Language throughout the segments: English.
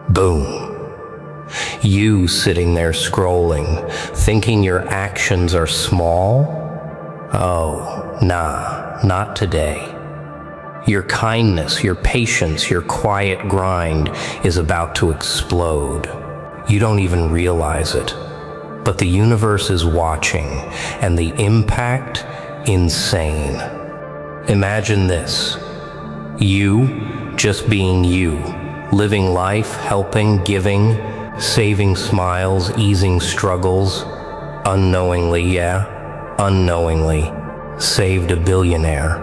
Boom. You sitting there scrolling, thinking your actions are small? Oh, nah, not today. Your kindness, your patience, your quiet grind is about to explode. You don't even realize it. But the universe is watching, and the impact, insane. Imagine this. You, just being you, living life, helping, giving, saving smiles, easing struggles, unknowingly, unknowingly, saved a billionaire.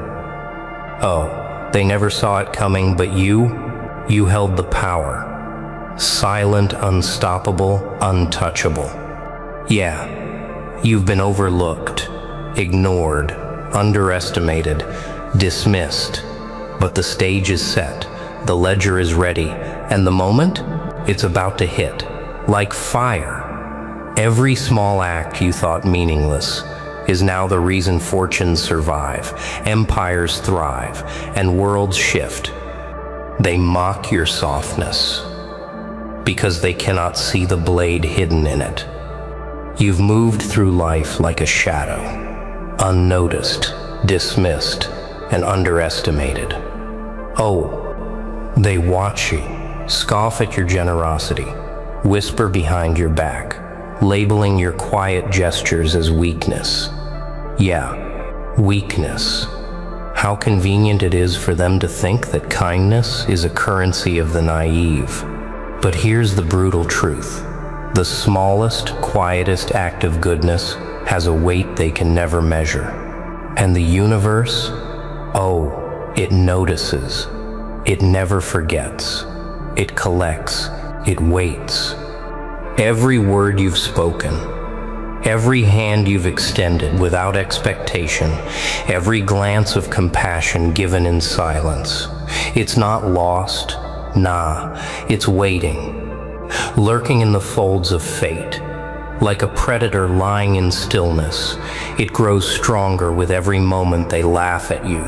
Oh, they never saw it coming, but you held the power. Silent, unstoppable, untouchable. Yeah, you've been overlooked, ignored, underestimated, dismissed. But the stage is set, the ledger is ready, and the moment? It's about to hit. Like fire. Every small act you thought meaningless is now the reason fortunes survive, empires thrive, and worlds shift. They mock your softness because they cannot see the blade hidden in it. You've moved through life like a shadow, unnoticed, dismissed, and underestimated. Oh, they watch you, scoff at your generosity, whisper behind your back, labeling your quiet gestures as weakness. Yeah, weakness. How convenient it is for them to think that kindness is a currency of the naive. But here's the brutal truth. The smallest, quietest act of goodness has a weight they can never measure. And the universe, oh, it notices. It never forgets. It collects. It waits. Every word you've spoken, every hand you've extended without expectation, every glance of compassion given in silence, it's not lost. Nah, it's waiting. Lurking in the folds of fate, like a predator lying in stillness, it grows stronger with every moment they laugh at you.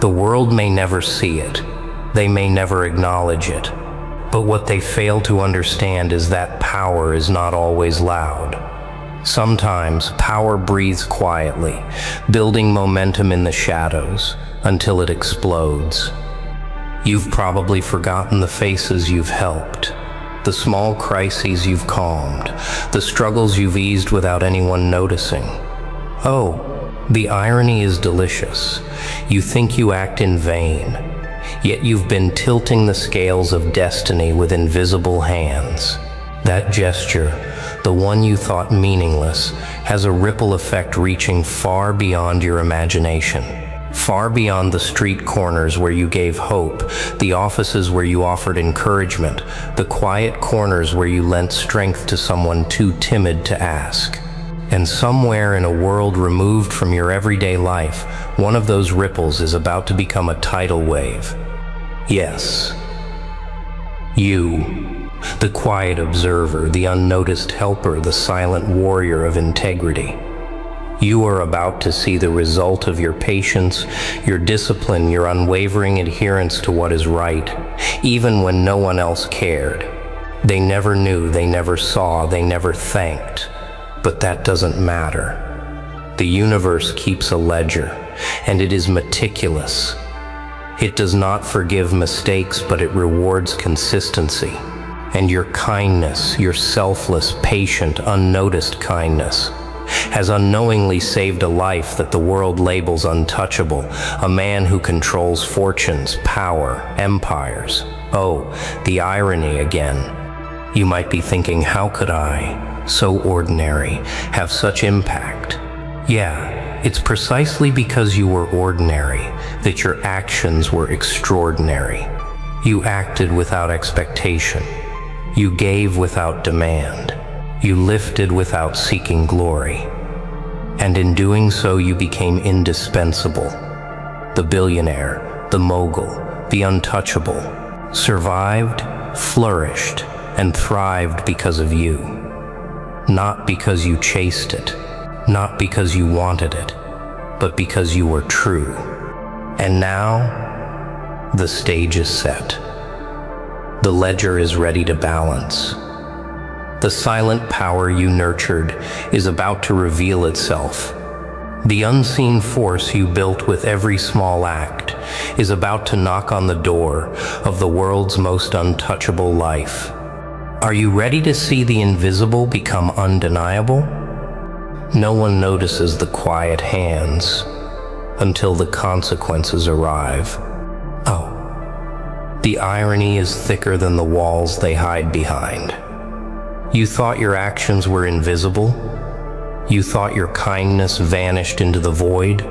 The world may never see it, they may never acknowledge it, but what they fail to understand is that power is not always loud. Sometimes power breathes quietly, building momentum in the shadows until it explodes. You've probably forgotten the faces you've helped, the small crises you've calmed, the struggles you've eased without anyone noticing. Oh, the irony is delicious. You think you act in vain, yet you've been tilting the scales of destiny with invisible hands. That gesture, the one you thought meaningless, has a ripple effect reaching far beyond your imagination. Far beyond the street corners where you gave hope, the offices where you offered encouragement, the quiet corners where you lent strength to someone too timid to ask. And somewhere in a world removed from your everyday life, one of those ripples is about to become a tidal wave. Yes, you, the quiet observer, the unnoticed helper, the silent warrior of integrity. You are about to see the result of your patience, your discipline, your unwavering adherence to what is right, even when no one else cared. They never knew, they never saw, they never thanked. But that doesn't matter. The universe keeps a ledger, and it is meticulous. It does not forgive mistakes, but it rewards consistency. And your kindness, your selfless, patient, unnoticed kindness, has unknowingly saved a life that the world labels untouchable, a man who controls fortunes, power, empires. Oh, the irony again. You might be thinking, how could I, so ordinary, have such impact? Yeah, it's precisely because you were ordinary that your actions were extraordinary. You acted without expectation. You gave without demand. You lifted without seeking glory. And in doing so, you became indispensable. The billionaire, the mogul, the untouchable, survived, flourished, and thrived because of you. Not because you chased it, not because you wanted it, but because you were true. And now, the stage is set. The ledger is ready to balance. The silent power you nurtured is about to reveal itself. The unseen force you built with every small act is about to knock on the door of the world's most untouchable life. Are you ready to see the invisible become undeniable? No one notices the quiet hands until the consequences arrive. Oh, the irony is thicker than the walls they hide behind. You thought your actions were invisible? You thought your kindness vanished into the void?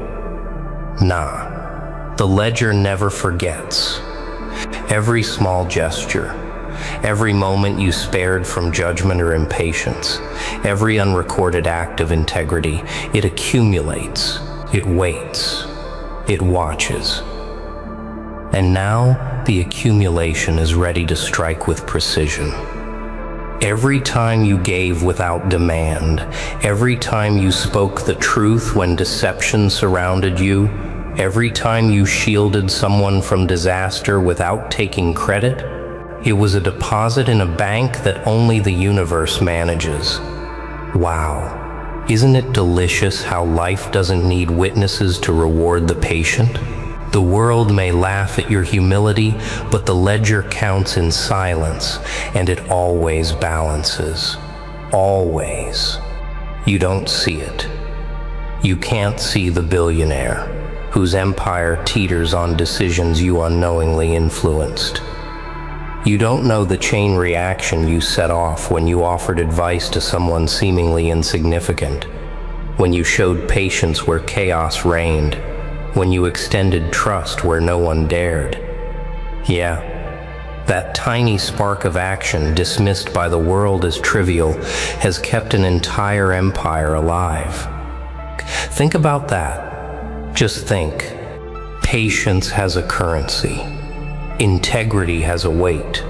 Nah, the ledger never forgets. Every small gesture, every moment you spared from judgment or impatience, every unrecorded act of integrity, it accumulates, it waits, it watches. And now the accumulation is ready to strike with precision. Every time you gave without demand, every time you spoke the truth when deception surrounded you, every time you shielded someone from disaster without taking credit, it was a deposit in a bank that only the universe manages. Wow, isn't it delicious how life doesn't need witnesses to reward the patient? The world may laugh at your humility, but the ledger counts in silence, and it always balances. Always. You don't see it. You can't see the billionaire, whose empire teeters on decisions you unknowingly influenced. You don't know the chain reaction you set off when you offered advice to someone seemingly insignificant, when you showed patience where chaos reigned, when you extended trust where no one dared. Yeah, that tiny spark of action dismissed by the world as trivial has kept an entire empire alive. Think about that. Just think. Patience has a currency. Integrity has a weight.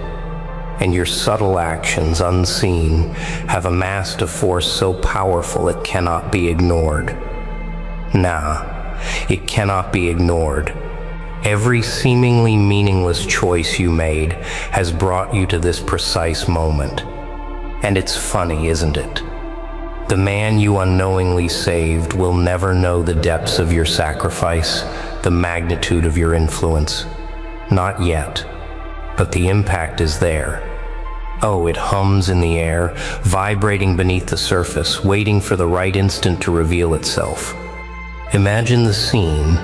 And your subtle actions, unseen, have amassed a force so powerful it cannot be ignored. Nah. It cannot be ignored. Every seemingly meaningless choice you made has brought you to this precise moment. And it's funny, isn't it? The man you unknowingly saved will never know the depths of your sacrifice, the magnitude of your influence. Not yet. But the impact is there. Oh, it hums in the air, vibrating beneath the surface, waiting for the right instant to reveal itself. Imagine the scene,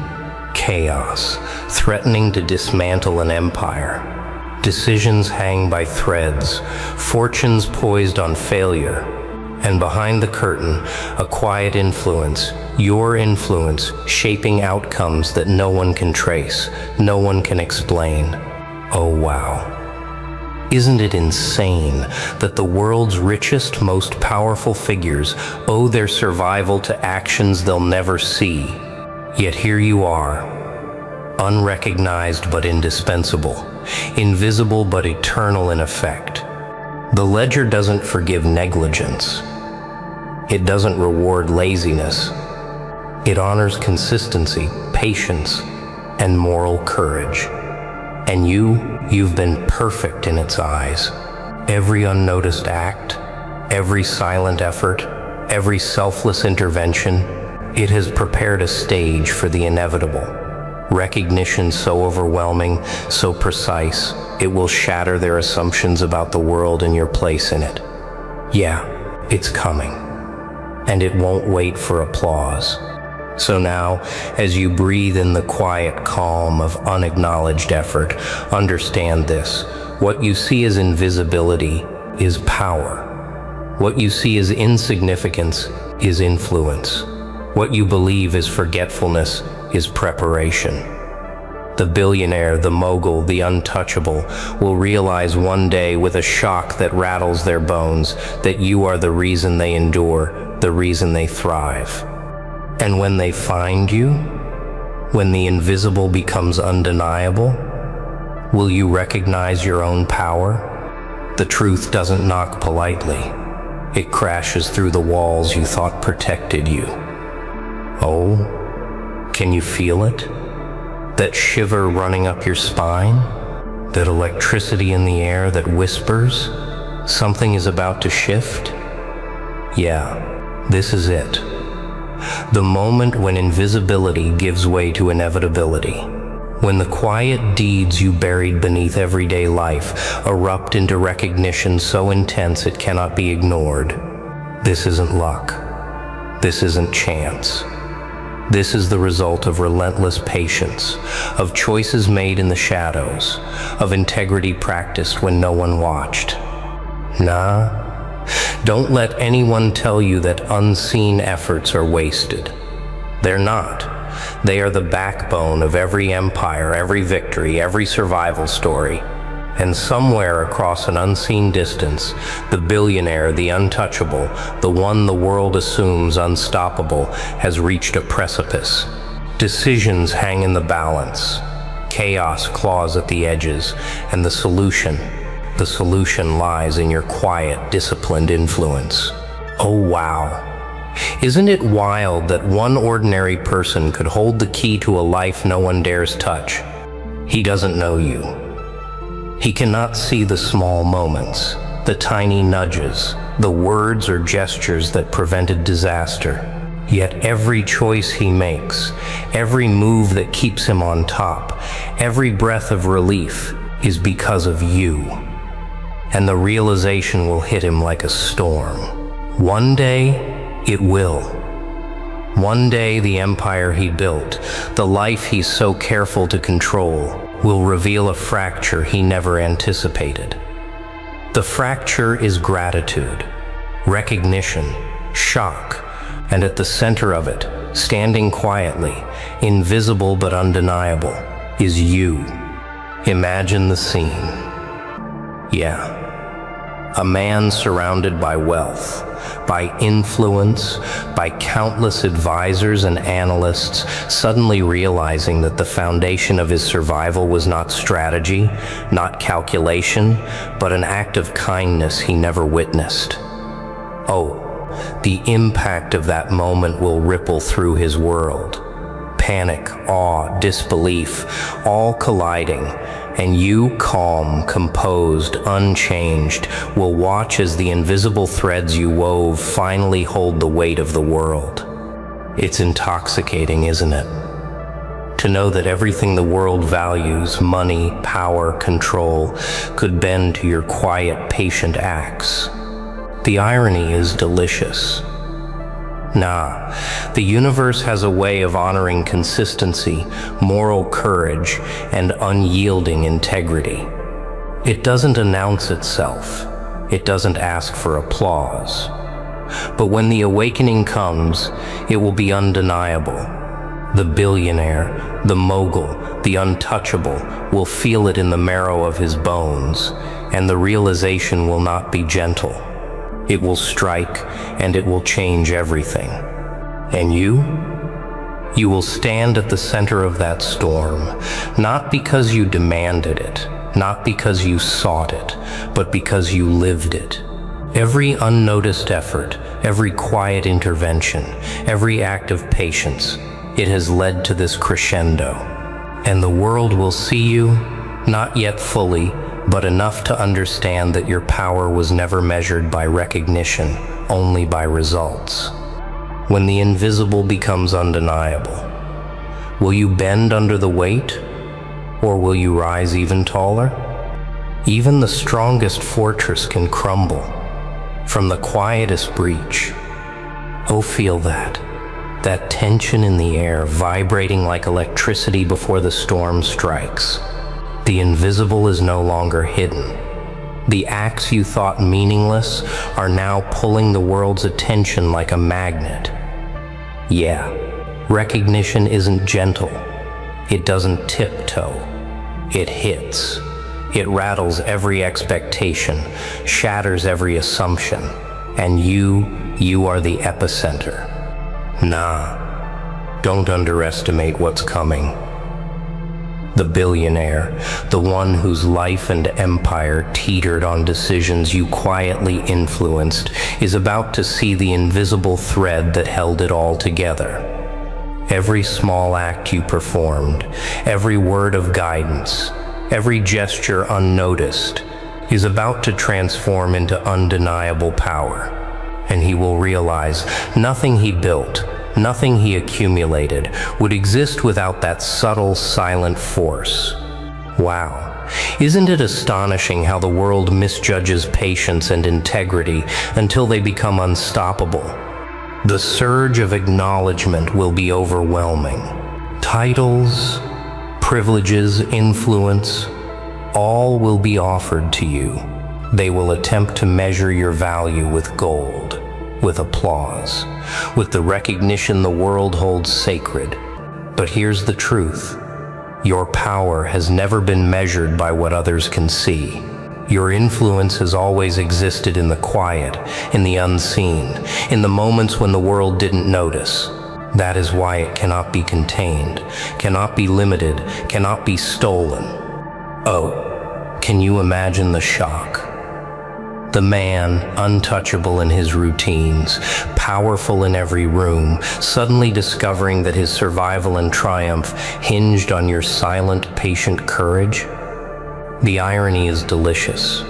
chaos, threatening to dismantle an empire. Decisions hang by threads, fortunes poised on failure, and behind the curtain, a quiet influence, your influence, shaping outcomes that no one can trace, no one can explain. Oh wow. Isn't it insane that the world's richest, most powerful figures owe their survival to actions they'll never see? Yet here you are, unrecognized but indispensable, invisible but eternal in effect. The ledger doesn't forgive negligence. It doesn't reward laziness. It honors consistency, patience, and moral courage. And you've been perfect in its eyes. Every unnoticed act, every silent effort, every selfless intervention, it has prepared a stage for the inevitable. Recognition so overwhelming, so precise, it will shatter their assumptions about the world and your place in it. Yeah, it's coming. And it won't wait for applause. So now, as you breathe in the quiet calm of unacknowledged effort, understand this. What you see as invisibility is power. What you see as insignificance is influence. What you believe is forgetfulness is preparation. The billionaire, the mogul, the untouchable will realize one day with a shock that rattles their bones that you are the reason they endure, the reason they thrive. And when they find you, when the invisible becomes undeniable, will you recognize your own power? The truth doesn't knock politely. It crashes through the walls you thought protected you. Oh, can you feel it? That shiver running up your spine? That electricity in the air that whispers something is about to shift? Yeah, this is it. The moment when invisibility gives way to inevitability. When the quiet deeds you buried beneath everyday life erupt into recognition so intense it cannot be ignored. This isn't luck. This isn't chance. This is the result of relentless patience, of choices made in the shadows, of integrity practiced when no one watched. Nah, don't let anyone tell you that unseen efforts are wasted. They're not. They are the backbone of every empire, every victory, every survival story. And somewhere across an unseen distance, the billionaire, the untouchable, the one the world assumes unstoppable, has reached a precipice. Decisions hang in the balance. Chaos claws at the edges, and the solution lies in your quiet, disciplined influence. Oh wow. Isn't it wild that one ordinary person could hold the key to a life no one dares touch? He doesn't know you. He cannot see the small moments, the tiny nudges, the words or gestures that prevented disaster. Yet every choice he makes, every move that keeps him on top, every breath of relief is because of you. And the realization will hit him like a storm. One day, it will. One day, the empire he built, the life he's so careful to control, will reveal a fracture he never anticipated. The fracture is gratitude, recognition, shock, and at the center of it, standing quietly, invisible but undeniable, is you. Imagine the scene. Yeah. A man surrounded by wealth, by influence, by countless advisors and analysts, suddenly realizing that the foundation of his survival was not strategy, not calculation, but an act of kindness he never witnessed. Oh, the impact of that moment will ripple through his world. Panic, awe, disbelief, all colliding, and you, calm, composed, unchanged, will watch as the invisible threads you wove finally hold the weight of the world. It's intoxicating, isn't it? To know that everything the world values, money, power, control, could bend to your quiet, patient acts. The irony is delicious. Nah, the universe has a way of honoring consistency, moral courage, and unyielding integrity. It doesn't announce itself. It doesn't ask for applause. But when the awakening comes, it will be undeniable. The billionaire, the mogul, the untouchable will feel it in the marrow of his bones, and the realization will not be gentle. It will strike, and it will change everything. And you? You will stand at the center of that storm, not because you demanded it, not because you sought it, but because you lived it. Every unnoticed effort, every quiet intervention, every act of patience, it has led to this crescendo. And the world will see you, not yet fully, but enough to understand that your power was never measured by recognition, only by results. When the invisible becomes undeniable, will you bend under the weight, or will you rise even taller? Even the strongest fortress can crumble from the quietest breach. Oh, feel that tension in the air vibrating like electricity before the storm strikes. The invisible is no longer hidden. The acts you thought meaningless are now pulling the world's attention like a magnet. Yeah, recognition isn't gentle. It doesn't tiptoe. It hits. It rattles every expectation, shatters every assumption, and you are the epicenter. Nah, don't underestimate what's coming. The billionaire, the one whose life and empire teetered on decisions you quietly influenced, is about to see the invisible thread that held it all together. Every small act you performed, every word of guidance, every gesture unnoticed, is about to transform into undeniable power. And he will realize nothing he built, nothing he accumulated, would exist without that subtle, silent force. Wow, isn't it astonishing how the world misjudges patience and integrity until they become unstoppable? The surge of acknowledgement will be overwhelming. Titles, privileges, influence, all will be offered to you. They will attempt to measure your value with gold, with applause, with the recognition the world holds sacred. But here's the truth. Your power has never been measured by what others can see. Your influence has always existed in the quiet, in the unseen, in the moments when the world didn't notice. That is why it cannot be contained, cannot be limited, cannot be stolen. Oh, can you imagine the shock? The man, untouchable in his routines, powerful in every room, suddenly discovering that his survival and triumph hinged on your silent, patient courage? The irony is delicious.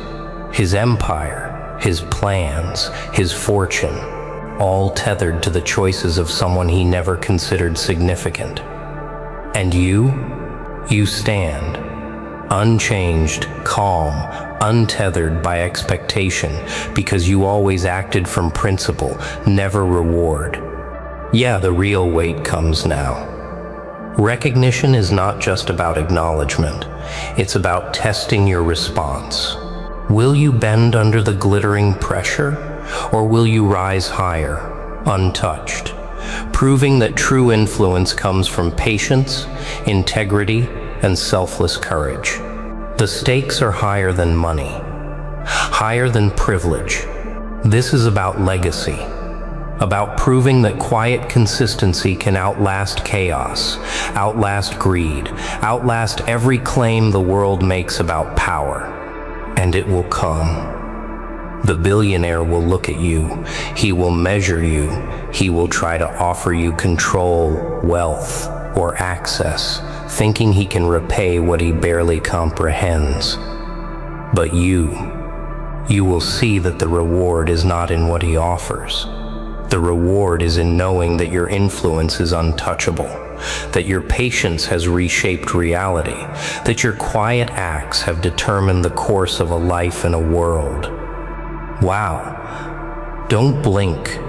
His empire, his plans, his fortune, all tethered to the choices of someone he never considered significant. And you stand, unchanged, calm, untethered by expectation, because you always acted from principle, never reward. Yeah, the real weight comes now. Recognition is not just about acknowledgement. It's about testing your response. Will you bend under the glittering pressure, or will you rise higher, untouched, proving that true influence comes from patience, integrity, and selfless courage? The stakes are higher than money, higher than privilege. This is about legacy, about proving that quiet consistency can outlast chaos, outlast greed, outlast every claim the world makes about power. And it will come. The billionaire will look at you, he will measure you, he will try to offer you control, wealth, or access, thinking he can repay what he barely comprehends. But you will see that the reward is not in what he offers. The reward is in knowing that your influence is untouchable, that your patience has reshaped reality, that your quiet acts have determined the course of a life and a world. Wow. Don't blink.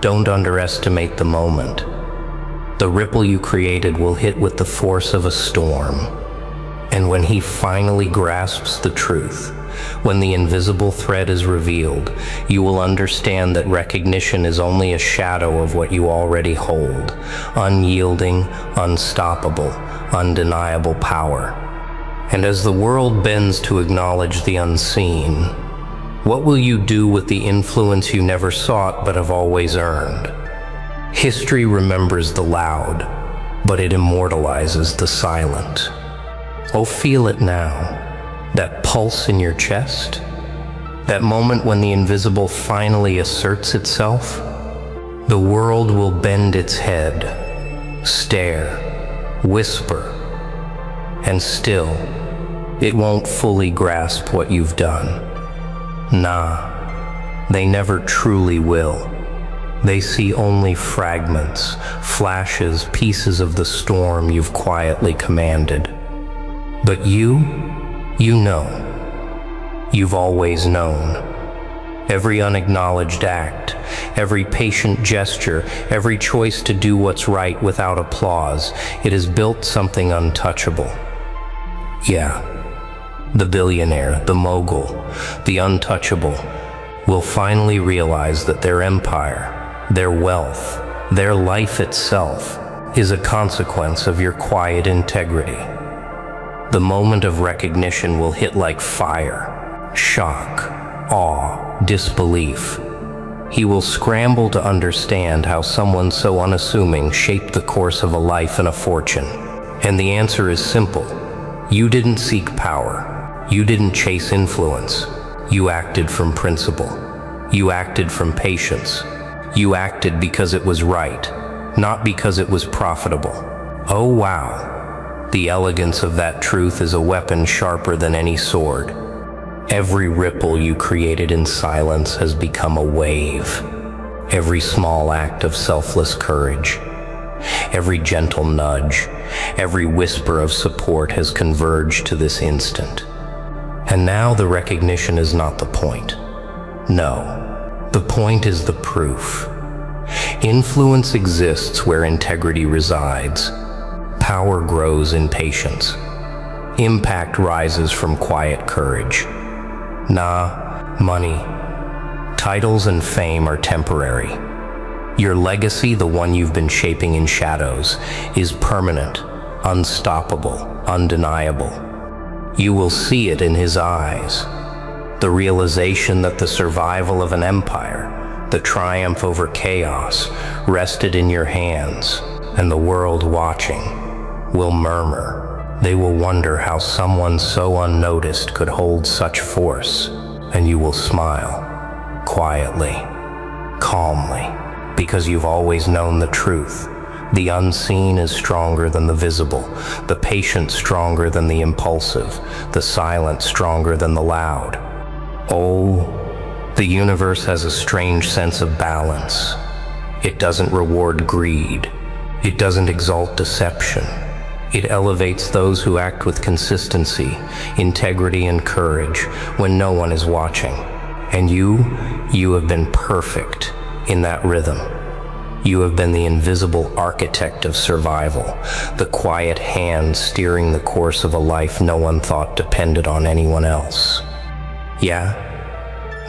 Don't underestimate the moment. The ripple you created will hit with the force of a storm. And when he finally grasps the truth, when the invisible thread is revealed, you will understand that recognition is only a shadow of what you already hold, unyielding, unstoppable, undeniable power. And as the world bends to acknowledge the unseen, what will you do with the influence you never sought but have always earned? History remembers the loud, but it immortalizes the silent. Oh, feel it now. That pulse in your chest? That moment when the invisible finally asserts itself? The world will bend its head, stare, whisper, and still, it won't fully grasp what you've done. Nah, they never truly will. They see only fragments, flashes, pieces of the storm you've quietly commanded. But you know. You've always known. Every unacknowledged act, every patient gesture, every choice to do what's right without applause, it has built something untouchable. Yeah, the billionaire, the mogul, the untouchable, will finally realize that their empire, their wealth, their life itself is a consequence of your quiet integrity. The moment of recognition will hit like fire, shock, awe, disbelief. He will scramble to understand how someone so unassuming shaped the course of a life and a fortune. And the answer is simple. You didn't seek power. You didn't chase influence. You acted from principle. You acted from patience. You acted because it was right, not because it was profitable. Oh wow. The elegance of that truth is a weapon sharper than any sword. Every ripple you created in silence has become a wave. Every small act of selfless courage, every gentle nudge, every whisper of support has converged to this instant. And now the recognition is not the point. No, the point is the proof. Influence exists where integrity resides. Power grows in patience. Impact rises from quiet courage. Money, titles and fame are temporary. Your legacy, the one you've been shaping in shadows, is permanent, unstoppable, undeniable. You will see it in his eyes. The realization that the survival of an empire, the triumph over chaos, rested in your hands, and the world watching will murmur. They will wonder how someone so unnoticed could hold such force, and you will smile, quietly, calmly, because you've always known the truth. The unseen is stronger than the visible, the patient stronger than the impulsive, the silent stronger than the loud. Oh, the universe has a strange sense of balance. It doesn't reward greed. It doesn't exalt deception. It elevates those who act with consistency, integrity, and courage when no one is watching. And you have been perfect in that rhythm. You have been the invisible architect of survival, the quiet hand steering the course of a life no one thought depended on anyone else. Yeah?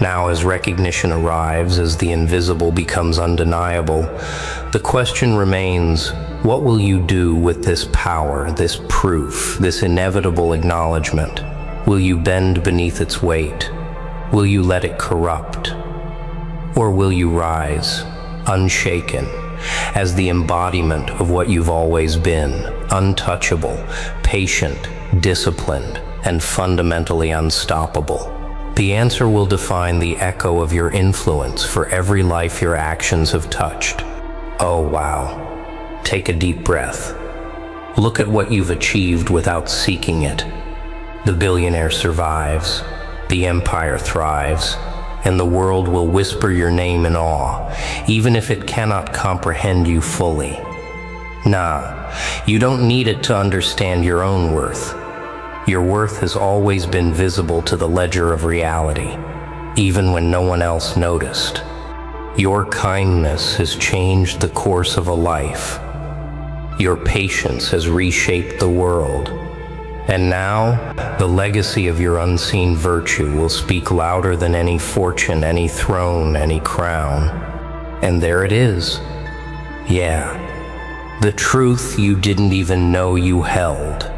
Now, as recognition arrives, as the invisible becomes undeniable, the question remains, what will you do with this power, this proof, this inevitable acknowledgement? Will you bend beneath its weight? Will you let it corrupt? Or will you rise, unshaken, as the embodiment of what you've always been, untouchable, patient, disciplined, and fundamentally unstoppable? The answer will define the echo of your influence for every life your actions have touched. Oh, wow. Take a deep breath. Look at what you've achieved without seeking it. The billionaire survives, the empire thrives, and the world will whisper your name in awe, even if it cannot comprehend you fully. You don't need it to understand your own worth. Your worth has always been visible to the ledger of reality, even when no one else noticed. Your kindness has changed the course of a life. Your patience has reshaped the world. And now, the legacy of your unseen virtue will speak louder than any fortune, any throne, any crown. And there it is. Yeah, the truth you didn't even know you held.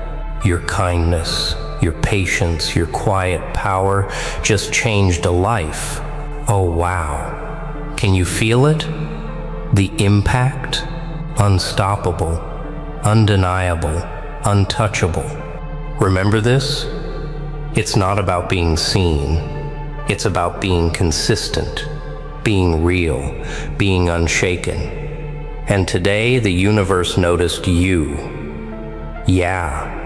Your kindness, your patience, your quiet power just changed a life. Oh, wow. Can you feel it? The impact? Unstoppable, undeniable, untouchable. Remember this? It's not about being seen. It's about being consistent, being real, being unshaken. And today, the universe noticed you. Yeah,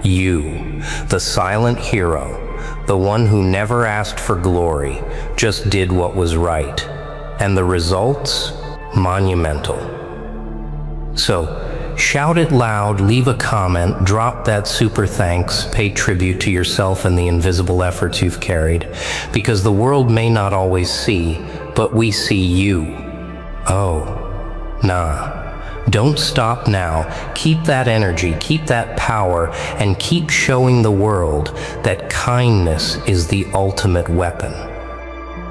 you, the silent hero, the one who never asked for glory, just did what was right. And the results? Monumental. So, shout it loud, leave a comment, drop that super thanks, pay tribute to yourself and the invisible efforts you've carried, because the world may not always see, but we see you. Oh, don't stop now. Keep that energy, keep that power, and keep showing the world that kindness is the ultimate weapon.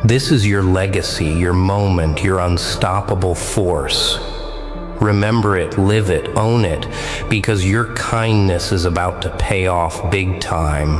This is your legacy, your moment, your unstoppable force. Remember it, live it, own it, because your kindness is about to pay off big time.